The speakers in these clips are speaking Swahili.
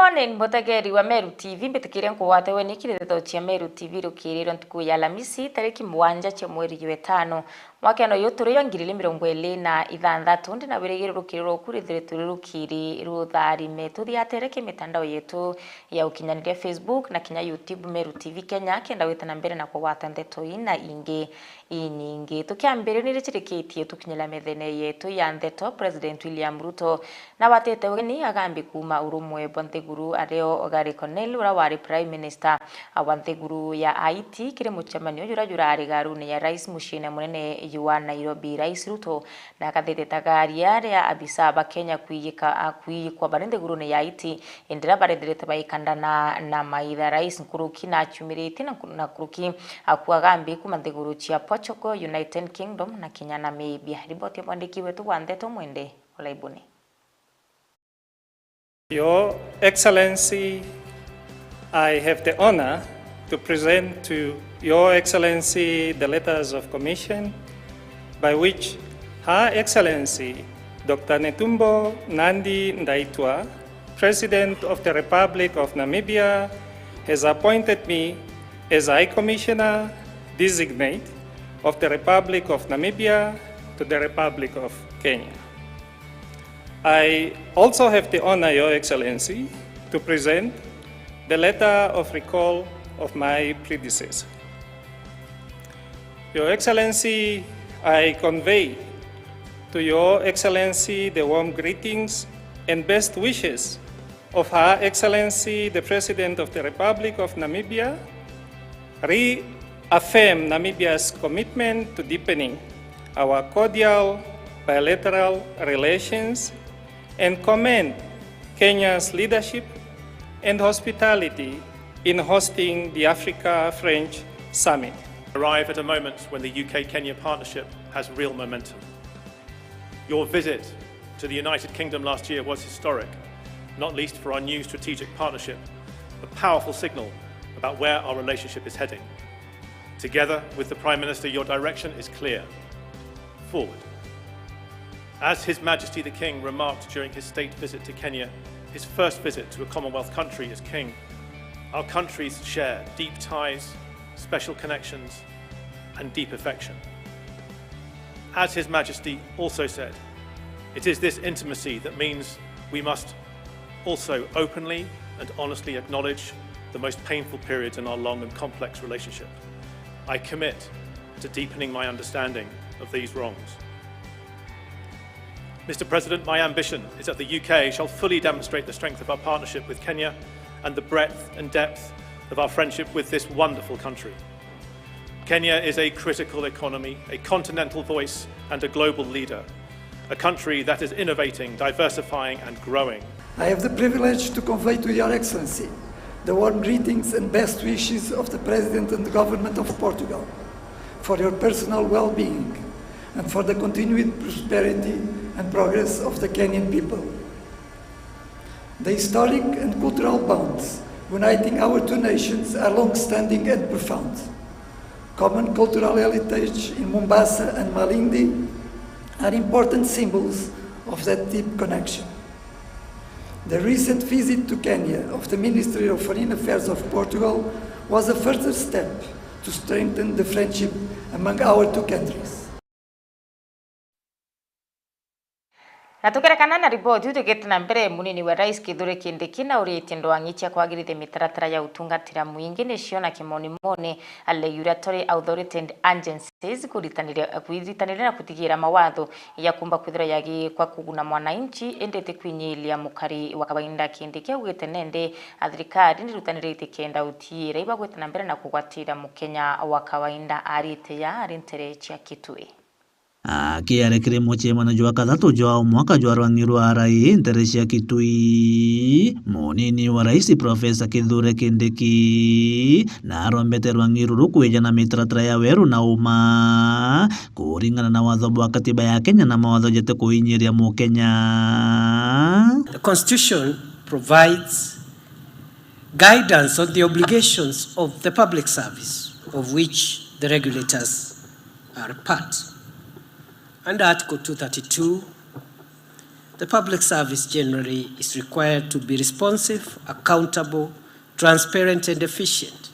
morning mutegeri wa Meru TV mbitikire nkuwate we nikirito cia Meru TV rukiriro ntuku ya Alhamisi tariki 7 cia mweri wa 5 mwaka no yoturiyo 2026 ndi na birigiro rukiriro kurithire turi rukiri rutharime tuthiatereke mitandao yetu ya ukinyaniria Facebook na kinya YouTube Meru TV Kenya kenda witana mbere na kuwata ndeto ina ingi inyingi tukiambire ni rikirikitie tukinyela methene yetu ya ndeto President William Ruto na watete wegeni agambi kuma urumwe Wanthiguru areo Gari Cornell ura wari Prime Minister Wanthiguru ya IT kire muchemanio jura ari garuni ya Rais Mushine munene wa Nairobi. Rais Ruto na akathete tagaria ya abisaba Kenya kwa barende gurune ya IT endera barendete baikanda na maitha Rais Nkuruki na chumiriti na Kuruki akuagambi kuma Wanthiguru chia Portugal, United Kingdom na Kenya na Namibia. Ripoti ya mwandiki wetu wa Ndeto Mwende Olaibuni. Your Excellency, I have the honor to present to Your Excellency the letters of commission by which Her Excellency Dr. Netumbo Nandi Ndaitwah, President of the Republic of Namibia, has appointed me as High Commissioner Designate of the Republic of Namibia to the Republic of Kenya. I also have the honor, Your Excellency, to present the letter of recall of my predecessor. Your Excellency, I convey to Your Excellency the warm greetings and best wishes of Her Excellency, the President of the Republic of Namibia, reaffirm Namibia's commitment to deepening our cordial bilateral relations and commend Kenya's leadership and hospitality in hosting the Africa-French Summit. Arrive at a moment when the UK-Kenya partnership has real momentum. Your visit to the United Kingdom last year was historic, not least for our new strategic partnership, a powerful signal about where our relationship is heading. Together with the Prime Minister, your direction is clear: forward. As His Majesty the King remarked during his state visit to Kenya, his first visit to a Commonwealth country as King, our countries share deep ties, special connections, and deep affection. As His Majesty also said, it is this intimacy that means we must also openly and honestly acknowledge the most painful periods in our long and complex relationship. I commit to deepening my understanding of these wrongs. Mr. President, my ambition is that the UK shall fully demonstrate the strength of our partnership with Kenya and the breadth and depth of our friendship with this wonderful country. Kenya is a critical economy, a continental voice and a global leader, a country that is innovating, diversifying and growing. I have the privilege to convey to Your Excellency the warm greetings and best wishes of the President and the Government of Portugal for your personal well-being and for the continued prosperity and progress of the Kenyan people. The historic and cultural bonds uniting our two nations are long-standing and profound. Common cultural heritage in Mombasa and Malindi are important symbols of that deep connection. The recent visit to Kenya of the Ministry of Foreign Affairs of Portugal was a further step to strengthen the friendship among our two countries. Na tukerekana na ripoti utugetuna mbere munini wa Rais Kithure Kindiki na uriitindo wangicha kwagirite mitaratara ya utungatira mwingi nicio na kimonimoni Regulatory Authority and Agencies kuritanire na kutigira mawatho ya kumba kwithira yagi kwa kuguna mwananchi endete kwinyilia mukari wa kawaida. Kindiki ugite nende athirikari nirutanirite kenda utira iba gwetana mbere na kugwatira mukenya wa kawaida arite ya arintere cha kitui. Akiarekire muchemano jwa kathatu jwa mwaka jwa rwangiru arai nterecia kitui munini wa Rais Profesa Kithure Kindiki na arombete rwangiru rukweja na mitaratara ya weru na uma kuringana na watho bwa katiba ya Kenya na mawatho jete kuinyiria mu Kenya. The Constitution provides guidance on the obligations of the public service of which the regulators are part. Under Article 232, the public service generally is required to be responsive, accountable, transparent, and efficient.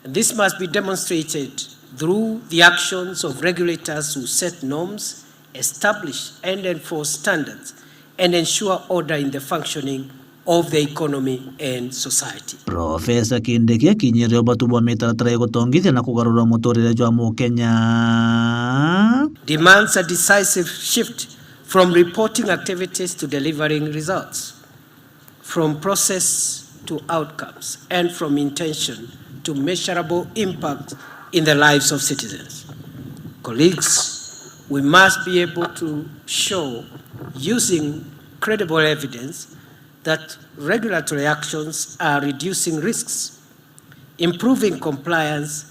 And this must be demonstrated through the actions of regulators who set norms, establish and enforce standards, and ensure order in the functioning of the economy and society. Profesa Kindiki akinyĩria ũbatu wa mĩtaratara gũtongithia na kũgarũra mũtũrĩre jwa Mũkenya demands a decisive shift from reporting activities to delivering results, from process to outcomes, and from intention to measurable impact in the lives of citizens. Colleagues, we must be able to show, using credible evidence, that regulatory actions are reducing risks, improving compliance,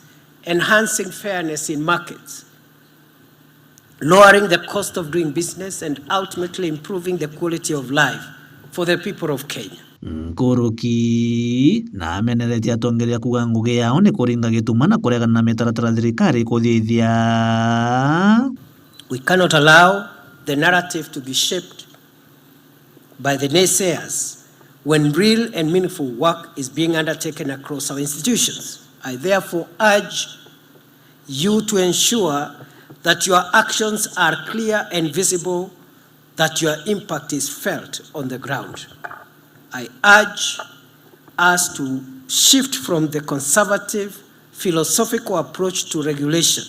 enhancing fairness in markets, lowering the cost of doing business, and ultimately improving the quality of life for the people of Kenya. Nkuruki na ameneretie atongeria kuga ngugi yao ni kuringa gituma na kuregana na mitaratara thirikari kuthithia. We cannot allow the narrative to be shaped by the naysayers when real and meaningful work is being undertaken across our institutions. I therefore urge you to ensure that your actions are clear and visible, that your impact is felt on the ground. I urge us to shift from the conservative, philosophical approach to regulation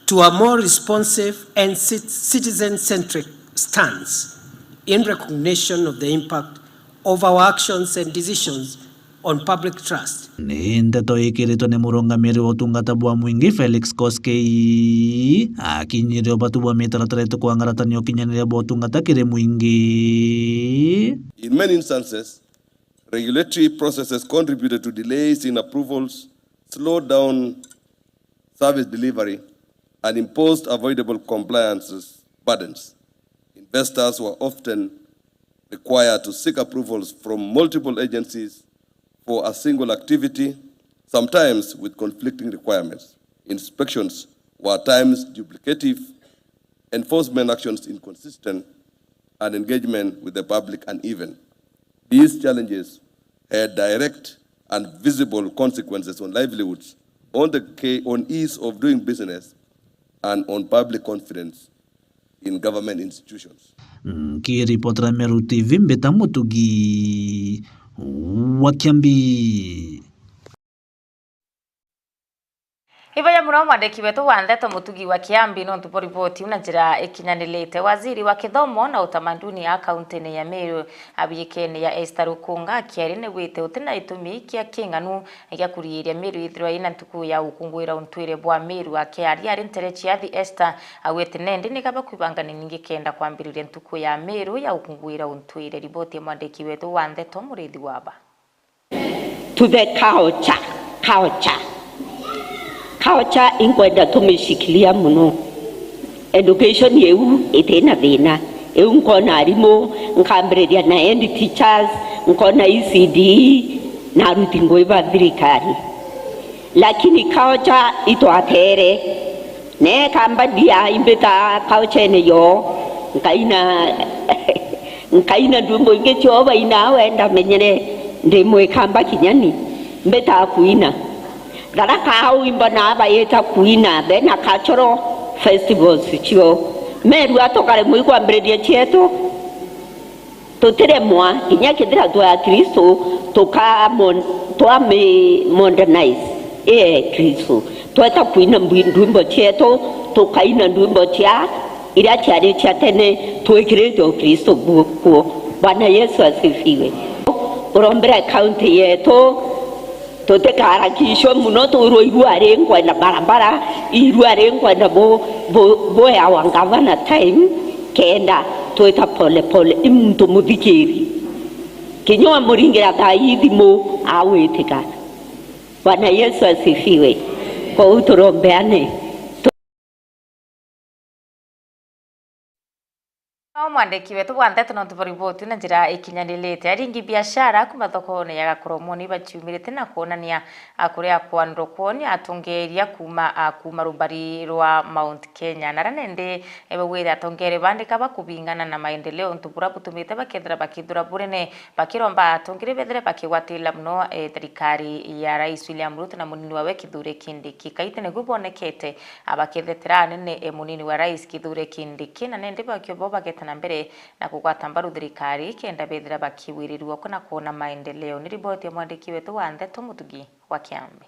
to a more responsive and citizen-centric stance in recognition of the impact of our actions and decisions on public trust. Ni ndeto ikiritwo ni mũrũngamĩrĩri wa ũtungata bwa mũingĩ Felix Koskei akinyĩria ũbatu bwa mĩtaratara kũangaratania ũkinyanĩria bwa ũtungata kĩrĩ mũingĩ. In many instances, regulatory processes contributed to delays in approvals, slowed down service delivery, and imposed avoidable compliance burdens. Investors were often required to seek approvals from multiple agencies for a single activity, sometimes with conflicting requirements. Inspections were at times duplicative, enforcement actions inconsistent, and engagement with the public uneven. These challenges had direct and visible consequences on livelihoods, on ease of doing business, and on public confidence in government institutions. Kiripotera Meru TV Mbeta Mutugi wa Kiambi. Ivaya muno mwandiki wetu wa NTETO Mutugi wa Kiambi no tupo ripoti una njira ikinyanilite. Waziri wa Kithomo na Utamaduni ya kaunti ya Meru abiyekene ya Esther Ukunga akiari ne gwite utina itumi kia kinganu ya kuriiria Meru ithirwa ina ntuku ya ukungwira untwire bwa Meru akiari ari nterechi ya Esther awete nende ni kaba kwibangana ningi kenda kwambiriria ntuku ya Meru ya ukungwira untwire. Ripoti ya mwandiki wetu wa NTETO Murithi Waba. To the culture inkwenda tumishikilia muno. Education yeu itena thina eu nkona arimu nkambereria na end teachers nkona ECD na rutingo iva thirikari, lakini culture itwatere ne kamba dia imbeta culture ne yo nkaina ndumbo ingetioba ina wenda menyere ndimwe kamba kinyani mbeta kuina Garaka hau imbana abayeta kuina then a cultural festivals chio Meru atokare mwiko ambredie cheto toteremwa kinyakidira twa Kristo toka modernize Kristo tweta kuina ndwimbo cheto tokaina ndwimbo cha ila chari cha tene tuikireto Kristo buko. Bwana Yesu asifiwe. Urombera county yeto tote karakisho muno toro iruare ngwenda barabara iruare ngwenda bo ya wangavana time kenda toita pole imto mudikiri kinyoa muringira taithimo awetika. Bwana Yesu asifiwe. Kwa uturombeane Mwandiki wetu wa NTETO no tuvoriboti na njira ikinyanilite aringi biashara kuma thokoni ya gakoromoni baciumirite na kuonania kuria kwaniro kwoni atongeria kuma rubari rwa Mount Kenya na ranende ebawire atongere bandika bakubingana na maendeleo ntubura butumite bakethira bakithura burene bakiromba atongere bethere bakigwatila mno thirikari ya Rais William Ruto na munini wawe Kithure Kindiki kaitene gubonekete abakethetera nene munini wa Rais Kithure Kindiki na nende bakyobo na mbere na kugwata mbaru thirikari kenda bethira bakiwirirwo kuna kuona maendeleo. Ni riboti ya mwandiki wetu wa NTETO Mutugi wa Kiambi.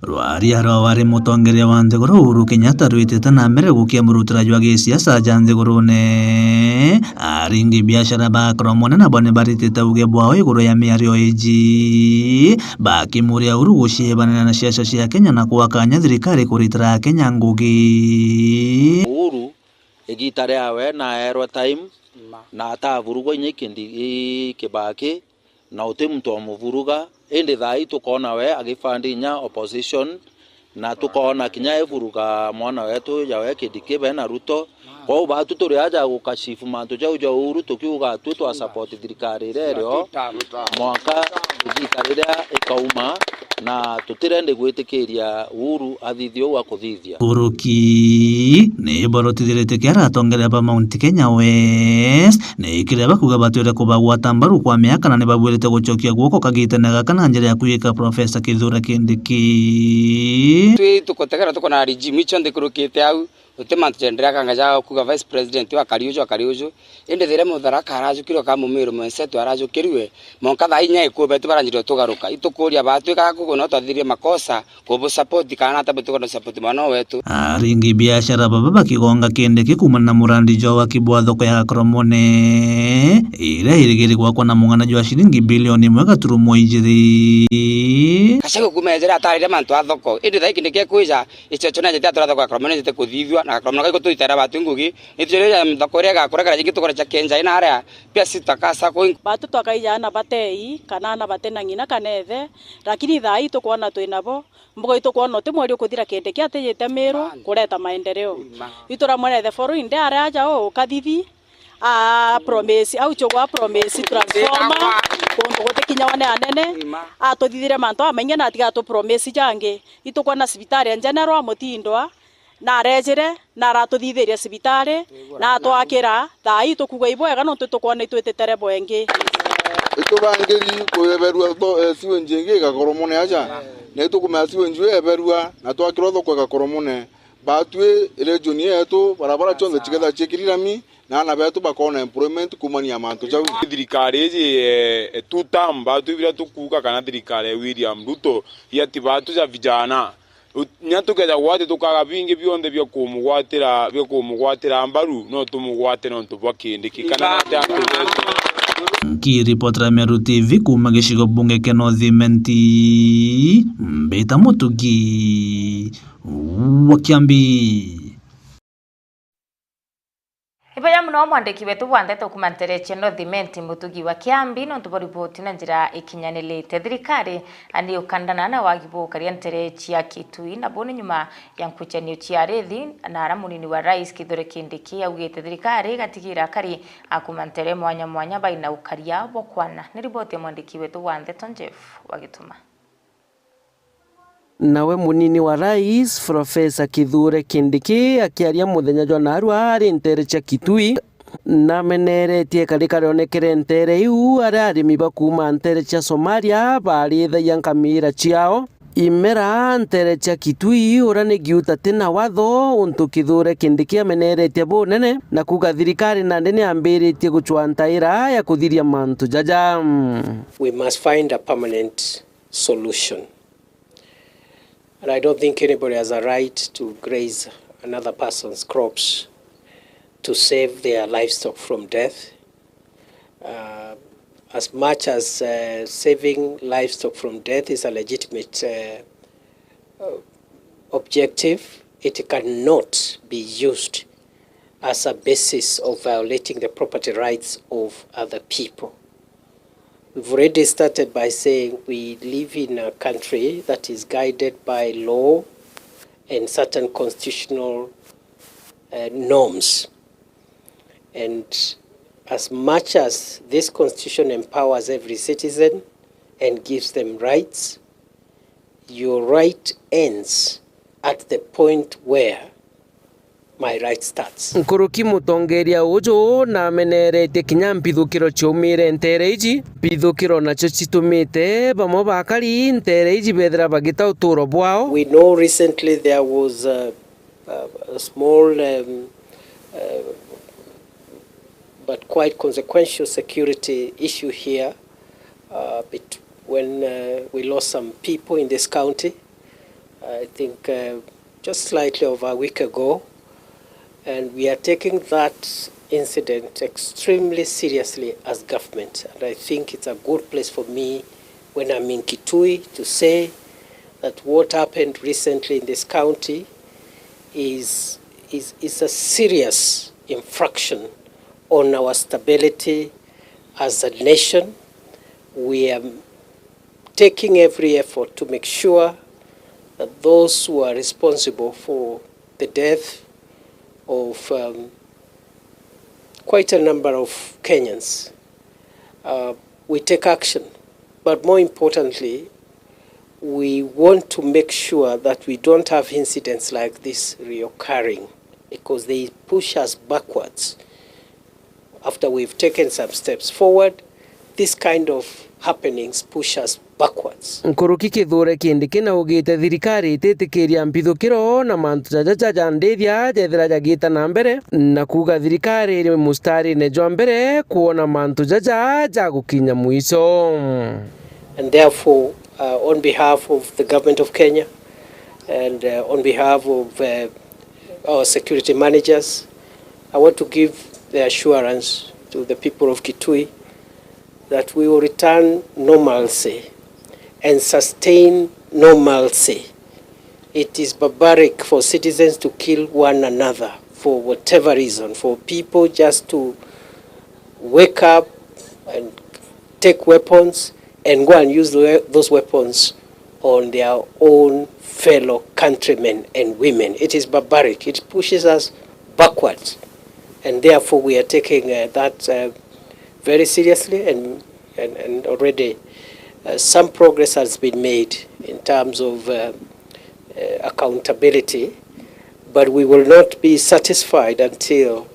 Rwaria rwari mutongeria wa Nthiguru Uhuru Kenyatta rwitete na mbere gukiamurutira jwa gisiasa ja Nthiguru ne aringi biashara ba kromone na bone baritete uge bwao iguru ya miario iji bakimuria uru guciebana na siasa cia Kenya na kuwakanya thirikari kuritira Kenya ngugi Uhuru egitare awe na airtime na atavurugo nyikindi kibaki na uti mtu omuvuruga indi thai tukona we agifandi nya opposition na tukona kinya evuruga mwana wetu yawe Kindiki bena Ruto kwa batu turi aja gukashifu mantu ja Uhuru tukiuga tu twa support thirikari rero mwaka igitarira ikauma na tutirende gwitikiria Uhuru athithio wa kuthithia Uruki ne borotithirite kiara atongere ba Mount Kenya West ne ikireba kuga batwire kubagwata mbaru kwa miaka na ne babwirite gucokia guoko kagitenega kana njira ya kuyika Professor Kithure Kindiki tukotegera tukona regime icho ndikurukite au utemantu jendera kangaja kuga vice president wa kariujo ende thire mutharaka arajukirwo ka mumiru mwensetu arajukirwe monka thainya ikube tubaranjirwo tugaruka itukuria batu ikakugo no twathirie makosa kubu support kana tabutuko no support mano wetu aringi biashara baba bakigonga Kindiki kuma na murandi jo wa kibwa thoko ya kromone ire irigiri kwa na mungana jo shilingi bilioni 1.2 kasego kumezera atarire mantu athoko indi thai Kindiki kuija icho chona jete atora thoko ya kromone jete kuthithwa na kromone kaiko tuitara batu ngugi itire thoko ria gakora jingi tukora cha Kenja ina aria pia sitakasa ko batu twakaija na batei kana na batena ngina kanethe lakini thai tukuona twinabo mbugo itukuona ti mweri ukuthira Kindiki atejete Meru kureta maendeleo itura mwenethe foreign de aria o kathithi promise au chogwa promise transformer kondo gote kinya wane anene atuthithire manto amenye na tiga to promise jange itukwana cibitari general mutindwa na rejere na ratuthithiria cibitari na twakira thai tukuga ibwega no tutukwana itwetetere bwengi itubangiri kueberua siwe njenge gakoromone aja ne tukuma siwe njwe eberua na twakira thoko gakoromone batwe region yetu barabara chonde chiketha chikirirami na ana betu bakona employment kumania mantu jau thirikari iji tutamba tu bila tukuka kana thirikari William Ruto yati batu ja vijana nyatukeja gwate tukaga bingi bionde byo kumugwatira mbaru no tumugwate no tubwa Kindiki kana Kiripotera Meru TV kuma gicigo bunge kia North Mbita Mutugi wa Kiambi. Ibaya muno mwandiki wetu wa NTETO kuma ntereche North Mutugi wa Kiambi no tuboriboti na njira ikinyanilite thirikari ani ukandana na wagibo karia ntereche ya Kitui na bone nyuma ya nkuchanio cia rethi na aramunini wa Rais Kithure Kindiki augite thirikari gatigira kari akuma ntere mwanya baina ukaria bokwana ni riboti ya mwandiki wetu wa NTETO Jeff wagituma. Nawe munini wa Rais Professor Kithure Kindiki akiaria muthenya jwa narua ari ntere cha Kitui na meneretie kari karonekere ntere iu ari arimi bakuma ntere cha Somalia bari thaia nkamira ciao imera ntere cha Kitui urani giuta tina watho untu Kithure Kindiki ameneretie bunene na kuga thirikari na ndene ambiritie guchwantaira ya kuthiria mantu jaja. We must find a permanent solution. And I don't think anybody has a right to graze another person's crops to save their livestock from death. As much as saving livestock from death is a legitimate objective, it cannot be used as a basis of violating the property rights of other people. We've already started by saying we live in a country that is guided by law and certain constitutional norms. And as much as this constitution empowers every citizen and gives them rights, your right ends at the point where my right starts. Nkuruki mutongeria uju na menerete kinya mpithukiro ciumire ntere iji mpithukiro nacio citumite bamwe bakari ntere iji bethira bagita uturo bwao. We know recently there was a small but quite consequential security issue here when we lost some people in this county. I think just slightly over a week ago. And we are taking that incident extremely seriously as government. And I think it's a good place for me when I'm in Kitui to say that what happened recently in this county is a serious infraction on our stability as a nation. We are taking every effort to make sure that those who are responsible for the death of quite a number of Kenyans, we take action. But more importantly, we want to make sure that we don't have incidents like this reoccurring, because they push us backwards. After we've taken some steps forward, this kind of happenings push us backwards. Nkuruki kithure kindi kina ugite thirikari ititikiria mpithukiro na mantu jaja ndithia jethira jagita na mbere na kuga thirikari iri mustari ne jwa mbere kuona mantu jaja jagukinya mwiso. And therefore, on behalf of the government of Kenya and on behalf of our security managers, I want to give the assurance to the people of Kitui that we will return normalcy and sustain normalcy. It is barbaric for citizens to kill one another for whatever reason, for people just to wake up and take weapons and go and use those weapons on their own fellow countrymen and women. It is barbaric. It pushes us backwards. And therefore we are taking that very seriously, and already some progress has been made in terms of accountability, but we will not be satisfied until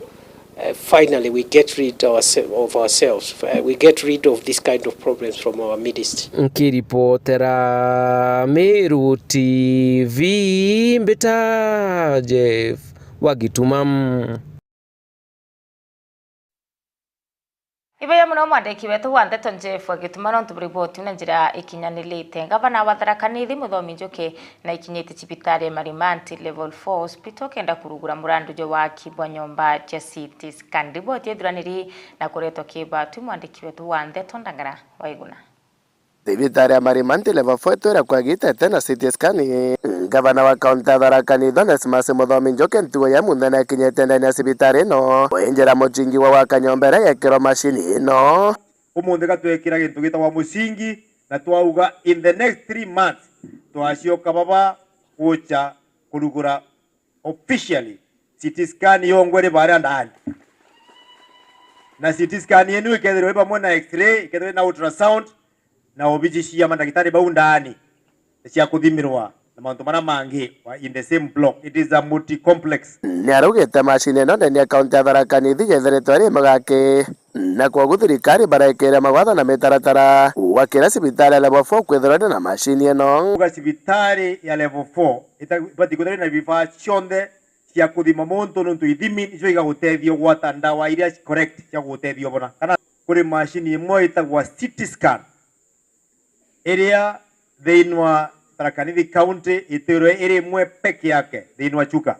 finally we get rid of ourselves. We get rid of this kind of problems from our midst. Nkiripotera Meru TV mbita Jeff Wagitumam. Ibeya muno mwandiki wetu wa NTETO Jeff Wagitumano ntubriboti na njira ikinyanilite ngabana watharakanithi muthomi njuki na ikinyite cibitari Marimanti level 4 hospital kenda kurugura murandu jo wa kibwa nyomba ja CT scan riboti ethuraniri na kuretwo kibatu mwandiki wetu wa NTETO Ndangara Waiguna. Cibitari Marimanti level 4 twira kwagite tena CT scan gavana wa kaunti ya Tharaka Nithi Onesmus Muthomi njuki ntuo ya munene ikinyite ndani ya cibitari no wenjera mucingi wa kanyombera yekiro machine ino umundi gatwekira gintu gitagwa mucingi na twauga in the next 3 months twacioka baba gucha kurugura officially CT scan yongwere bara ndani na CT scan yenu ikethirwe pamwe na x-ray ikethirwe na ultrasound na obijishia mandagitari bau ndani cia kuthimirwa na mantu mana mangi in the same block. It is a multi complex. Niarugite machine no ndani akaunti ya Tharaka Nithi yethiritwo ri magake na kwa thirikari barekera magwatho na mitaratara wakira cibitari ya level 4 kwithirwa na machine ino. Uga cibitari ya level 4 itapati kuthiri na vifaa cionthe cia kuthima muntu nuntu ithimi icio igagutethio gwata ndawa iria correct cia gutethio bona kana kuri machine imwe itagwa CT scan area theinwa Tharaka Nithi county itirwe iri mwe peke yake theinwa chuka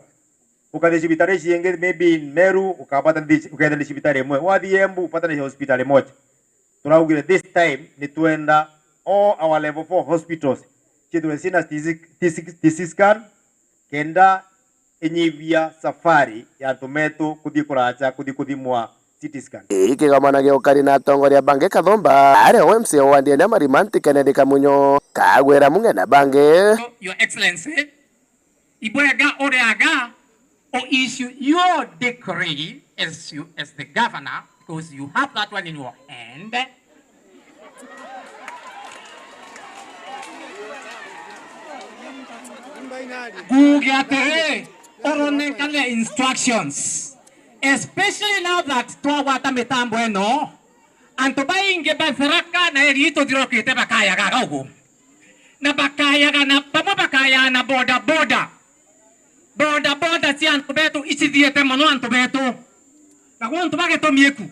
ukathi cibitari cienge maybe in Meru ukapata ukaenda cibitari imwe wathi Embu upata ni hospitali moja. Turaugire this time ni tuenda all our level 4 hospitals chitwe sina TC scan kenda enyivia safari ya tometo kuthi kuracha kuthimwa CT scan. Ikigamana giukari na atongoria bange kathomba ari OMC wandie na Marimanti Kennedy Kamunyo kagwera mungena bange Your Excellency ibwega oreaga or issue your decree as the governor, because you have that one in your hand. Gugiate oronekale instructions, especially now that twawata mitambo eno antobainge bathraka na erito dirokite bakaya gago na bakaya na bakaya na boda si antobeto isidiete mono antobeto na kwanto bageto mieku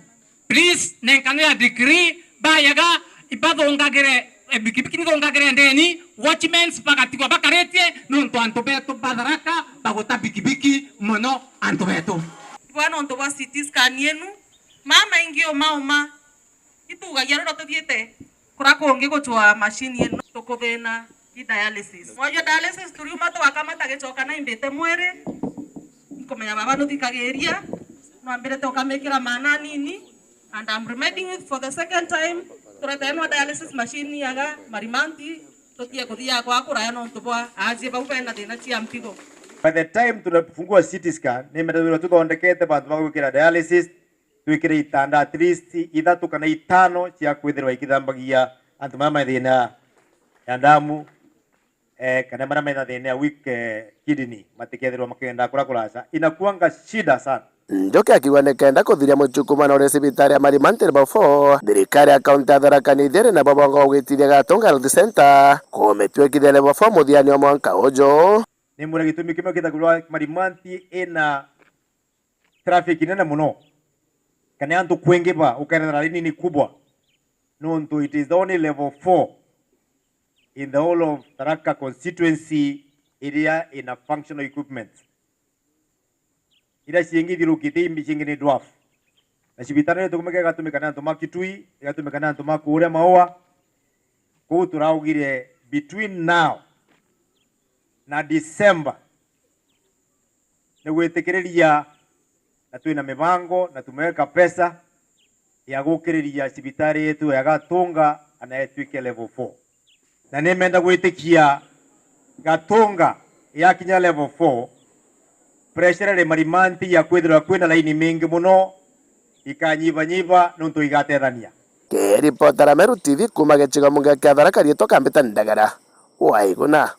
please nenkane decree bayaga ibado ngagere bikibikini ngagere ndeni watchmen pagatikwa bakarete nonto antobeto badaraka bagota bikibiki mono antobeto bwana onto ba CT scan yenu mama ingio mauma ituga yaro to diete kurako nge gochwa machine yenu tokobena dialysis moyo dialysis turiuma to akamata gechoka na imbete mwere komenya baba no dikageria no ambere to kamekira mana nini, and I'm reminding you for the second time turateno dialysis machine yaga marimanti totia kodia kwa kuraya no tobwa aje ba upenda tena tia mpigo. By the time tunafungua CT scan nimetawira tuthondekete bantu bagwikira dialysis twikire itanda at least ithatu kana itano cia kwithirwa ikithambagia antu mama thina ya ndamu kana mara mena thina weak kidney matikethirwa makenda kurakurasa inakuanga shida sana. Njoke akiwa nekenda kuthiria muchukumano uri cibitari ya Marimanti level 4 thirikari ya kaunti ya Tharaka Nithi na babongo gwitiria Gatunga Health Center kumetwekithia level 4 muthiani wa mwanka ujo ni mure gitumi kimwe kithagurwa Marimanti ina traffic nene muno kana antu kwengiba ukaenda lini ni kubwa nonto it is only level 4 in the whole of Tharaka constituency area in a functional equipment. Ila siengi dirukite imbi singi ni dwarf. Na sibitane tukumeke gatumika na ntoma Kitui, gatumika na ntoma Kuria Maua. Ko turaugire between now na December na gwetekereria na twina mibango na tumeweka pesa ya gukireria sibitari yetu ya Gatunga anayetwike level 4. Na nemenda gwitikia Gatunga ya kinya level 4 pressure le Marimanti ya kwithira kwina laini mingi muno ikanyiva nuntu igatethania. Keripotara Meru TV kuma gicigo munga kia Tharaka rieto kambita ndagara waiguna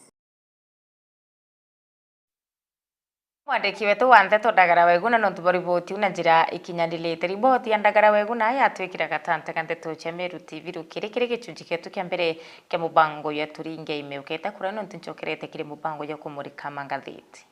mwandiki wetu wa NTETO Ndagara Waiguna no tuboriboti una njira ikinyanilite riboti ya Ndagara Waiguna yatwikira gatante ka NTETO cha Meru TV rukiri gicunji ketu kia mbere kia mubango ya turinge imeuketa kurano ntinchokerete kiri mubango ya kumurika mangathiti.